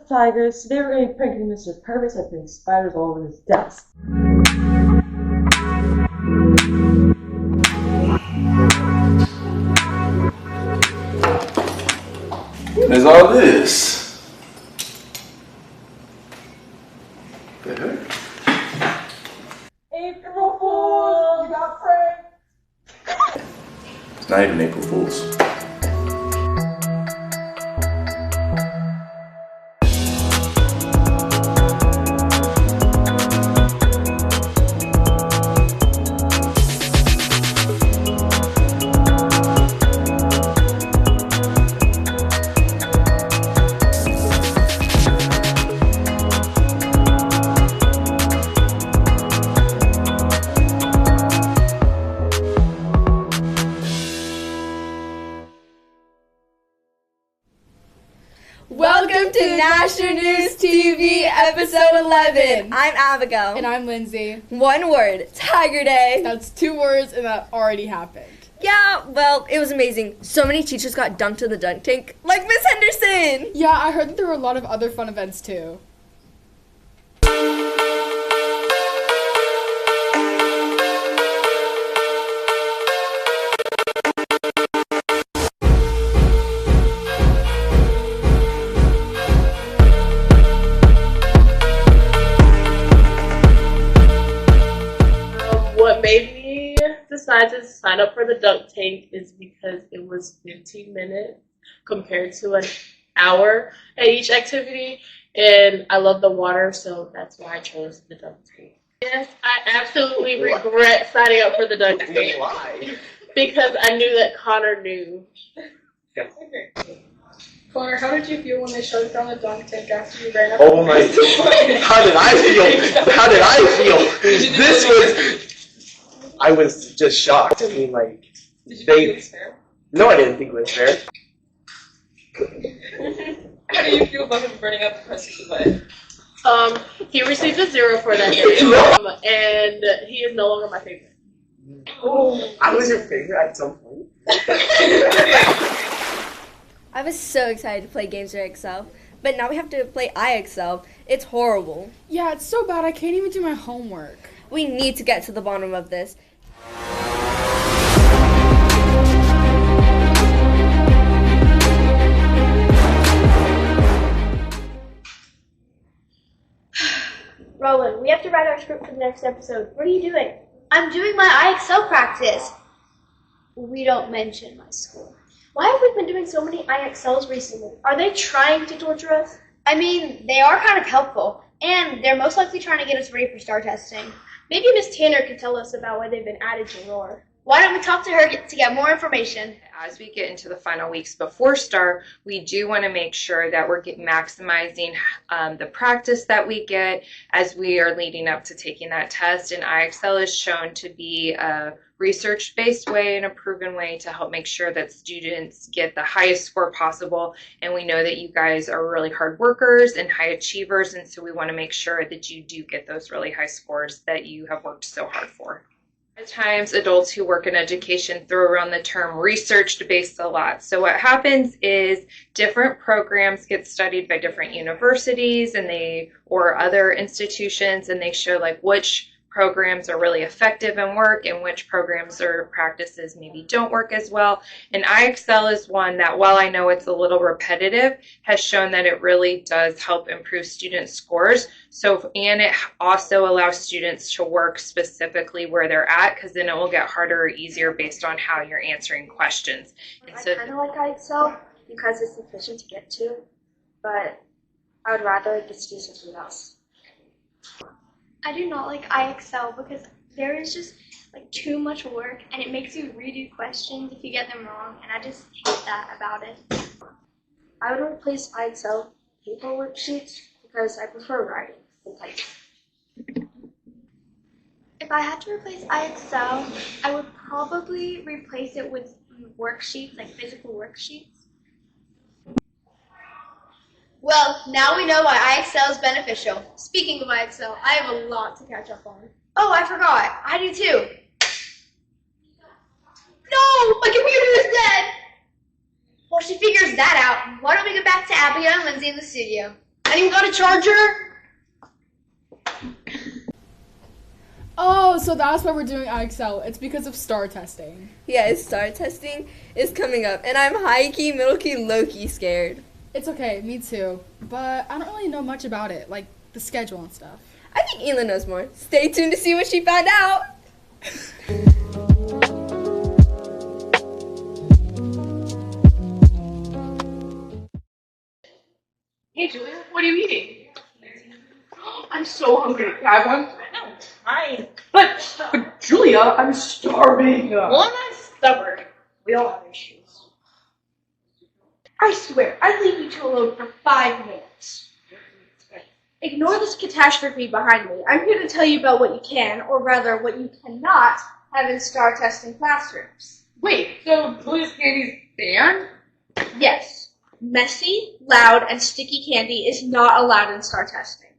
Tigers. Today we're going to be pranking Mr. Purvis by putting spiders all over his desk. What is all this? The heck? April Fools! You got pranked! It's not even April Fool's. Welcome to Gnasher News TV, episode 11. I'm Abigail. And I'm Lindsay. One word, Tiger Day. That's 2 words and that already happened. Yeah, well, it was amazing. So many teachers got dunked in the dunk tank, like Miss Henderson. Yeah, I heard that there were a lot of other fun events too. What made me decide to sign up for the dunk tank is because it was 15 minutes compared to an hour at each activity, and I love the water, so that's why I chose the dunk tank. Yes, I absolutely regret signing up for the dunk tank. Why? Because I knew that Connor knew. Connor, how did you feel when they showed you on the dunk tank after you ran up? Oh my! How did I feel? How did I feel? This was. I was just shocked. I mean, like, Did you think it was fair? No, I didn't think it was fair. How do you feel about him burning up the rest of the way? He received a 0 for that day, and he is no longer my favorite. Oh, I was your favorite at some point. I was so excited to play games with Excel, but now we have to play IXL. It's horrible. Yeah, it's so bad I can't even do my homework. We need to get to the bottom of this. Roland, we have to write our script for the next episode. What are you doing? I'm doing my IXL practice. We don't mention my school. Why have we been doing so many IXLs recently? Are they trying to torture us? I mean, they are kind of helpful, and they're most likely trying to get us ready for STAAR testing. Maybe Miss Tanner can tell us about why they've been added to ROAR. Why don't we talk to her to get more information? As we get into the final weeks before STAAR, we do want to make sure that we're maximizing the practice that we get as we are leading up to taking that test. And IXL is shown to be a research-based way and a proven way to help make sure that students get the highest score possible. And we know that you guys are really hard workers and high achievers, and so we want to make sure that you do get those really high scores that you have worked so hard for. At times, adults who work in education throw around the term research-based a lot. So what happens is different programs get studied by different universities or other institutions, and they show like which programs are really effective and work and which programs or practices maybe don't work as well. And IXL is one that, while I know it's a little repetitive, has shown that it really does help improve student scores. And it also allows students to work specifically where they're at, because then it will get harder or easier based on how you're answering questions. And I kind of like IXL because it's efficient to get to, but I would rather just do something else. I do not like IXL because there is just like too much work and it makes you redo questions if you get them wrong, and I just hate that about it. I would replace IXL paper worksheets because I prefer writing than typing. If I had to replace IXL, I would probably replace it with worksheets, like physical worksheets. Well, now we know why IXL is beneficial. Speaking of IXL, I have a lot to catch up on. Oh, I forgot. I do too. No! My computer is dead! While she figures that out, why don't we get back to Abigail and Lindsay in the studio? Anyone got a charger? Oh, so that's why we're doing IXL. It's because of STAAR testing. Yeah, STAAR testing is coming up, and I'm high-key, middle-key, low-key scared. It's okay, me too. But I don't really know much about it, like the schedule and stuff. I think Ela knows more. Stay tuned to see what she found out. Hey, Julia, what are you eating? I'm so hungry. Can I have one? No, fine. But Julia, I'm starving. Well, I'm not stubborn. We all have issues. I swear, I'd leave you two alone for 5 minutes. Ignore this catastrophe behind me. I'm here to tell you about what you can, or rather what you cannot, have in STAAR testing classrooms. Wait, so Julia's candy's banned? Yes. Messy, loud, and sticky candy is not allowed in STAAR testing.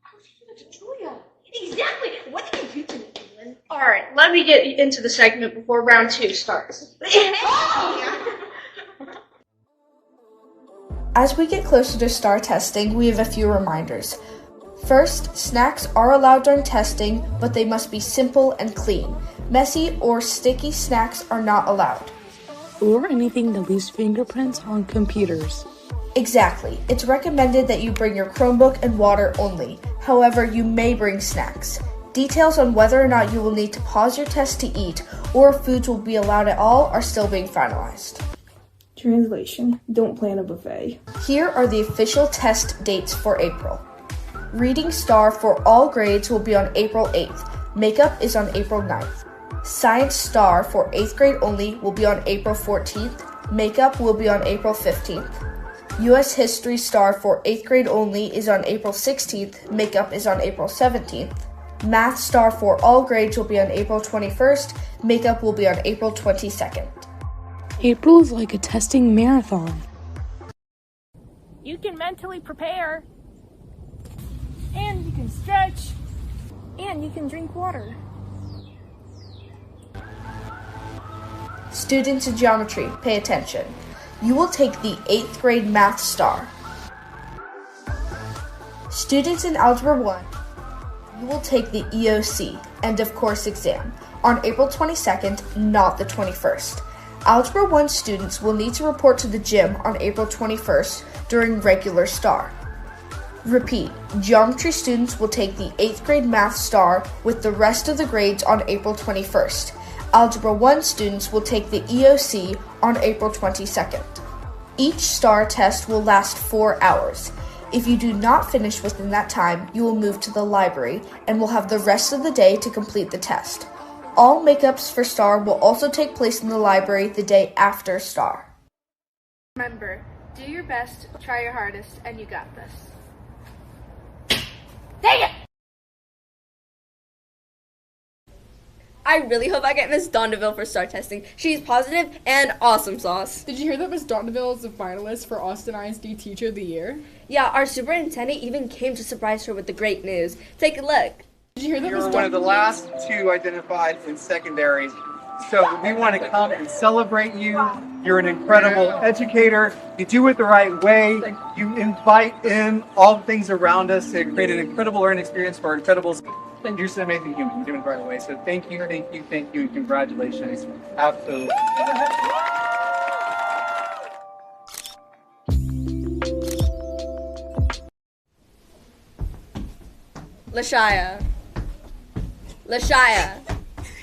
How did you do that to Julia? Exactly. What did you do to me, Caitlin? Alright, let me get into the segment before round 2 starts. As we get closer to STAAR testing, we have a few reminders. First, snacks are allowed during testing, but they must be simple and clean. Messy or sticky snacks are not allowed. Or anything that leaves fingerprints on computers. Exactly. It's recommended that you bring your Chromebook and water only. However, you may bring snacks. Details on whether or not you will need to pause your test to eat or if foods will be allowed at all are still being finalized. Translation: don't plan a buffet. Here are the official test dates for April. Reading STAAR for all grades will be on April 8th. Makeup is on April 9th. Science STAAR for 8th grade only will be on April 14th. Makeup will be on April 15th. U.S. History STAAR for 8th grade only is on April 16th. Makeup is on April 17th. Math STAAR for all grades will be on April 21st. Makeup will be on April 22nd. April is like a testing marathon. You can mentally prepare. And you can stretch. And you can drink water. Students in geometry, pay attention. You will take the 8th grade math STAAR. Students in Algebra 1, you will take the EOC, end of course exam, on April 22nd, not the 21st. Algebra 1 students will need to report to the gym on April 21st during regular STAAR. Repeat, geometry students will take the 8th grade math STAAR with the rest of the grades on April 21st. Algebra 1 students will take the EOC on April 22nd. Each STAAR test will last 4 hours. If you do not finish within that time, you will move to the library and will have the rest of the day to complete the test. All makeups for STAAR will also take place in the library the day after STAAR. Remember, do your best, try your hardest, and you got this. Dang it! I really hope I get Miss Dondeville for STAAR testing. She's positive and awesome sauce. Did you hear that Miss Dondeville is a finalist for Austin ISD Teacher of the Year? Yeah, our superintendent even came to surprise her with the great news. Take a look. Did you hear that You're one of the last 2 identified in secondary. So we want to come and celebrate you. You're an incredible educator. You do it the right way. You invite in all the things around us to create an incredible learning experience for our incredibles. You're just an amazing human. You're doing it the right way. So thank you, and congratulations. Absolutely. Lashaya.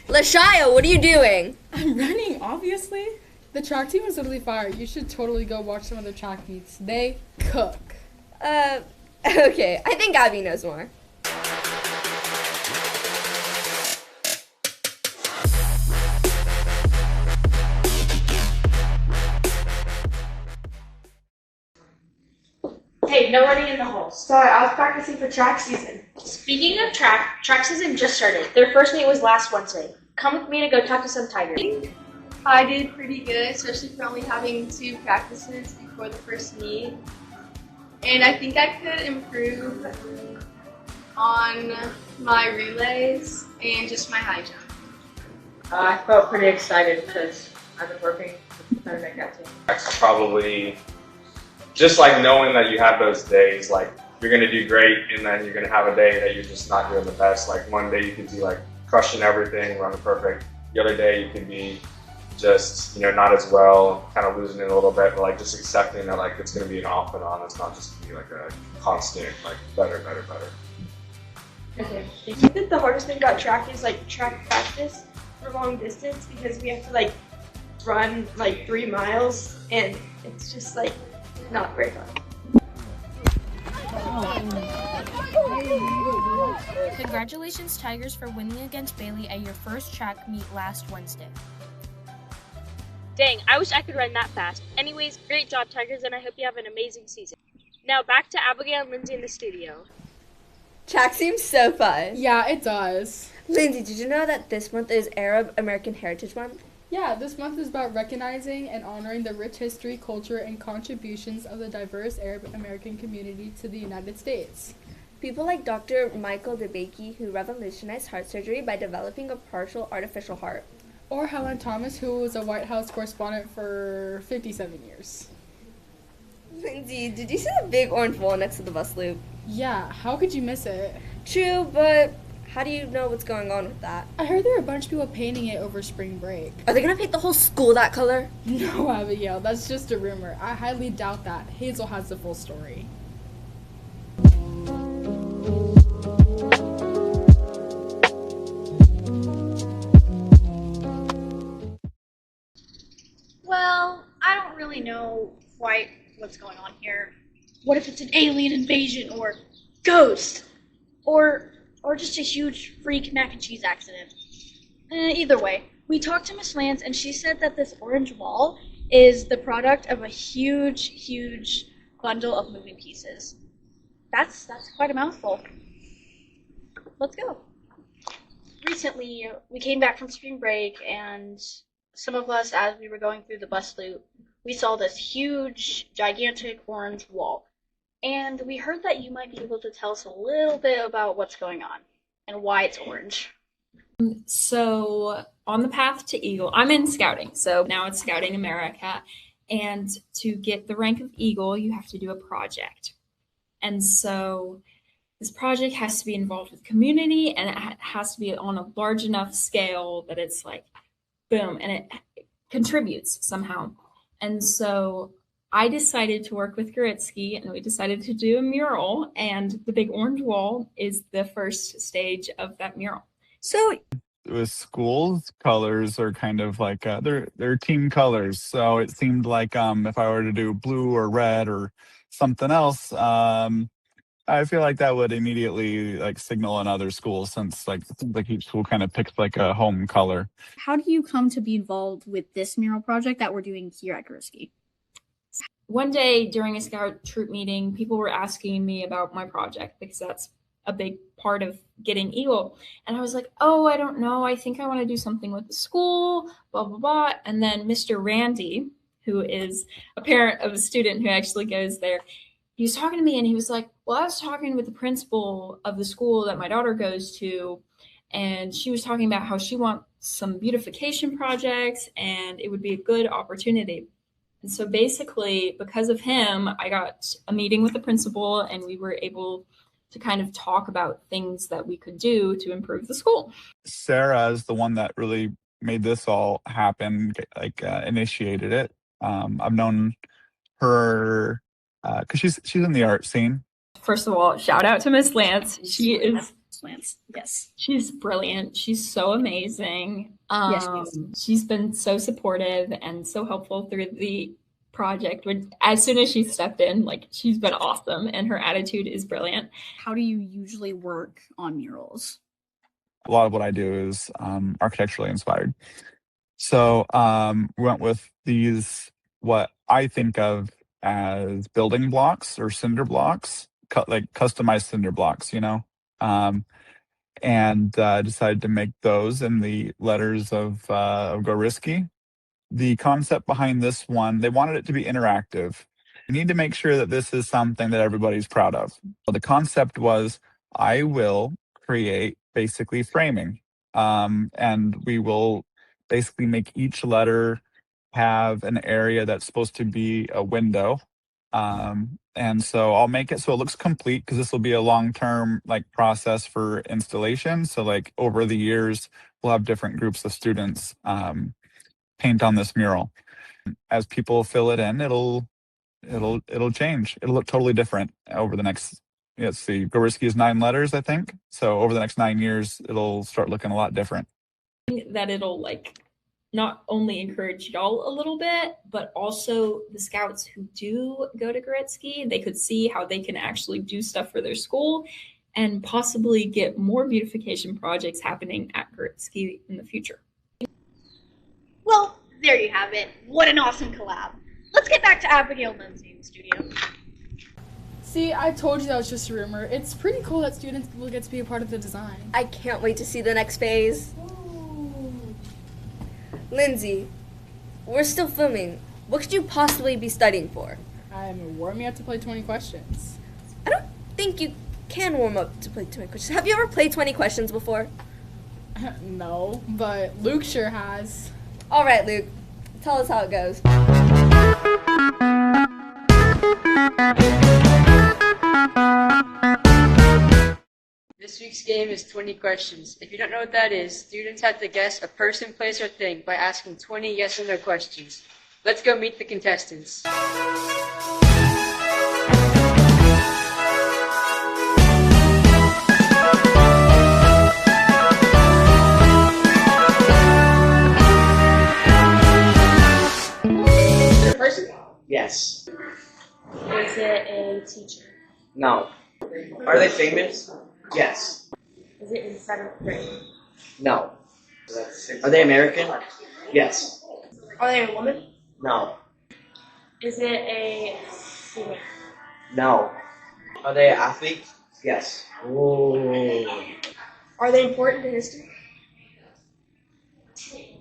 Lashaya, what are you doing? I'm running, obviously. The track team is literally fire. You should totally go watch some of their track meets. They cook. Okay. I think Abby knows more. Hey, no running in the hall. Sorry, I was practicing for track season. Speaking of track season just started. Their first meet was last Wednesday. Come with me to go talk to some tigers. I did pretty good, especially for only having 2 practices before the first meet. And I think I could improve on my relays and just my high jump. I felt pretty excited because I've been working with the make that team. Probably just like knowing that you have those days, like you're gonna do great, and then you're gonna have a day that you're just not doing the best. Like one day you could be like crushing everything, running perfect. The other day you could be just, not as well, kind of losing it a little bit, but like just accepting that like it's gonna be an off and on. It's not just gonna be like a constant, like better. Okay. I think that the hardest thing about track is like track practice for long distance, because we have to like run like 3 miles, and it's just like not very fun. Congratulations, Tigers, for winning against Bailey at your first track meet last Wednesday. Dang, I wish I could run that fast. Anyways, great job, Tigers, and I hope you have an amazing season. Now back to Abigail and Lindsay in the studio. Track seems so fun. Yeah, it does. Lindsay, did you know that this month is Arab American Heritage Month? Yeah, this month is about recognizing and honoring the rich history, culture, and contributions of the diverse Arab American community to the United States. People like Dr. Michael DeBakey, who revolutionized heart surgery by developing a partial artificial heart. Or Helen Thomas, who was a White House correspondent for 57 years. Lindsay, did you see the big orange wall next to the bus loop? Yeah, how could you miss it? True, but how do you know what's going on with that? I heard there were a bunch of people painting it over spring break. Are they gonna paint the whole school that color? No, Abigail, that's just a rumor. I highly doubt that. Hazel has the full story. Well, I don't really know quite what's going on here. What if it's an alien invasion or ghost? Or just a huge freak mac and cheese accident? Either way, we talked to Miss Lance and she said that this orange wall is the product of a huge bundle of moving pieces. That's quite a mouthful. Let's go. Recently, we came back from spring break, and some of us, as we were going through the bus loop, we saw this huge, gigantic orange wall. And we heard that you might be able to tell us a little bit about what's going on and why it's orange. So on the path to Eagle, I'm in scouting. So now it's Scouting America. And to get the rank of Eagle, you have to do a project. And so this project has to be involved with community, and it has to be on a large enough scale that it's like, boom, and it contributes somehow. And so I decided to work with Garitsky, and we decided to do a mural, and the big orange wall is the first stage of that mural. So with schools, colors are kind of like they're team colors. So it seemed like if I were to do blue or red or something else, I feel like that would immediately like signal in other schools, since like it seems like each school kind of picks like a home color. How do you come to be involved with this mural project that we're doing here at Garitsky? One day during a scout troop meeting, people were asking me about my project because that's a big part of getting Eagle. And I was like, oh, I don't know. I think I want to do something with the school, blah, blah, blah. And then Mr. Randy, who is a parent of a student who actually goes there, he was talking to me and he was like, well, I was talking with the principal of the school that my daughter goes to, and she was talking about how she wants some beautification projects and it would be a good opportunity. And so basically, because of him, I got a meeting with the principal and we were able to kind of talk about things that we could do to improve the school. Sarah is the one that really made this all happen, like initiated it. I've known her because she's in the art scene. First of all, shout out to Miss Lance. She is Lance. Yes. She's brilliant. She's so amazing. Yes, she's been so supportive and so helpful through the project. As soon as she stepped in, like, she's been awesome and her attitude is brilliant. How do you usually work on murals? A lot of what I do is architecturally inspired. So we went with these, what I think of as building blocks or cinder blocks, like customized cinder blocks, and decided to make those in the letters of Garitsky. The concept behind this one, they wanted it to be interactive. We need to make sure that this is something that everybody's proud of. The concept was, I will create basically framing, and we will basically make each letter have an area that's supposed to be a window, And so I'll make it so it looks complete because this will be a long-term like process for installation. So like over the years, we'll have different groups of students paint on this mural. As people fill it in, it'll change. It'll look totally different over the next. Let's see, Goriski is 9 letters, I think. So over the next 9 years, it'll start looking a lot different. That it'll like not only encourage y'all a little bit, but also the scouts who do go to Gretzky, they could see how they can actually do stuff for their school and possibly get more beautification projects happening at Gretzky in the future. Well, there you have it. What an awesome collab. Let's get back to Abigail and Lindsay in the studio. See, I told you that was just a rumor. It's pretty cool that students will get to be a part of the design. I can't wait to see the next phase. Lindsay, we're still filming. What could you possibly be studying for? I'm warming up to play 20 questions. I don't think you can warm up to play 20 questions. Have you ever played 20 questions before? No, but Luke sure has. All right, Luke. Tell us how it goes. This week's game is 20 questions. If you don't know what that is, students have to guess a person, place, or thing by asking 20 yes or no questions. Let's go meet the contestants. Is it a person? Yes. Is it a teacher? No. Are they famous? Yes. Is it in 7th grade? No. Are they American? Yes. Are they a woman? No. Is it a singer? No. Are they an athlete? Yes. Ooh. Are they important to history?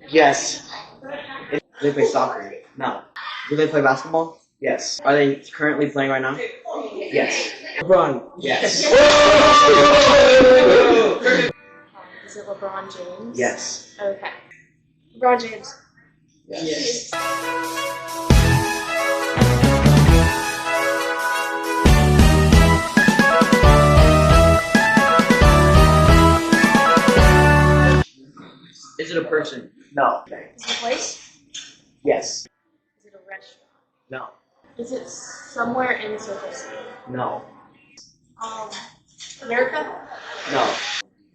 Yes. Do they play soccer? No. Do they play basketball? Yes. Are they currently playing right now? Yes. LeBron? Yes. Is it LeBron James? Yes. Okay. LeBron James. Yes. Is it a person? No. Is it a place? Yes. Is it a restaurant? No. Is it somewhere in Circle City? No. America? No.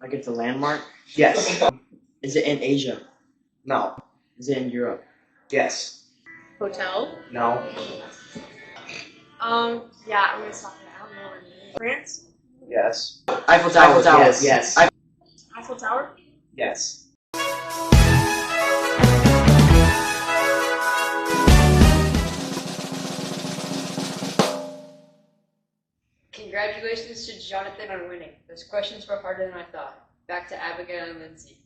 Like it's a landmark? Yes. Is it in Asia? No. Is it in Europe? Yes. Hotel? No. Yeah, I'm gonna stop it. I don't know where it is. France? Yes. Eiffel Tower. Eiffel Tower. Yes. Yes. Eiffel Tower? Yes. Congratulations to Jonathan on winning. Those questions were harder than I thought. Back to Abigail and Lindsay.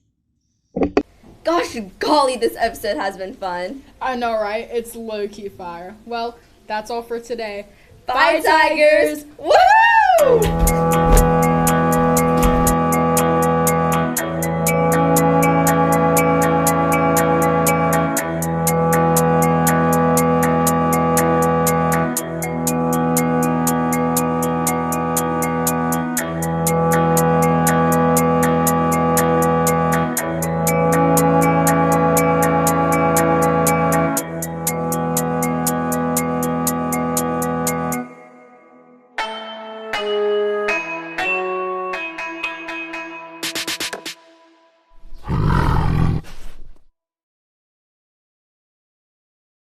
Gosh golly, this episode has been fun. I know, right? It's low-key fire. Well, that's all for today. Bye, Tigers! Woo!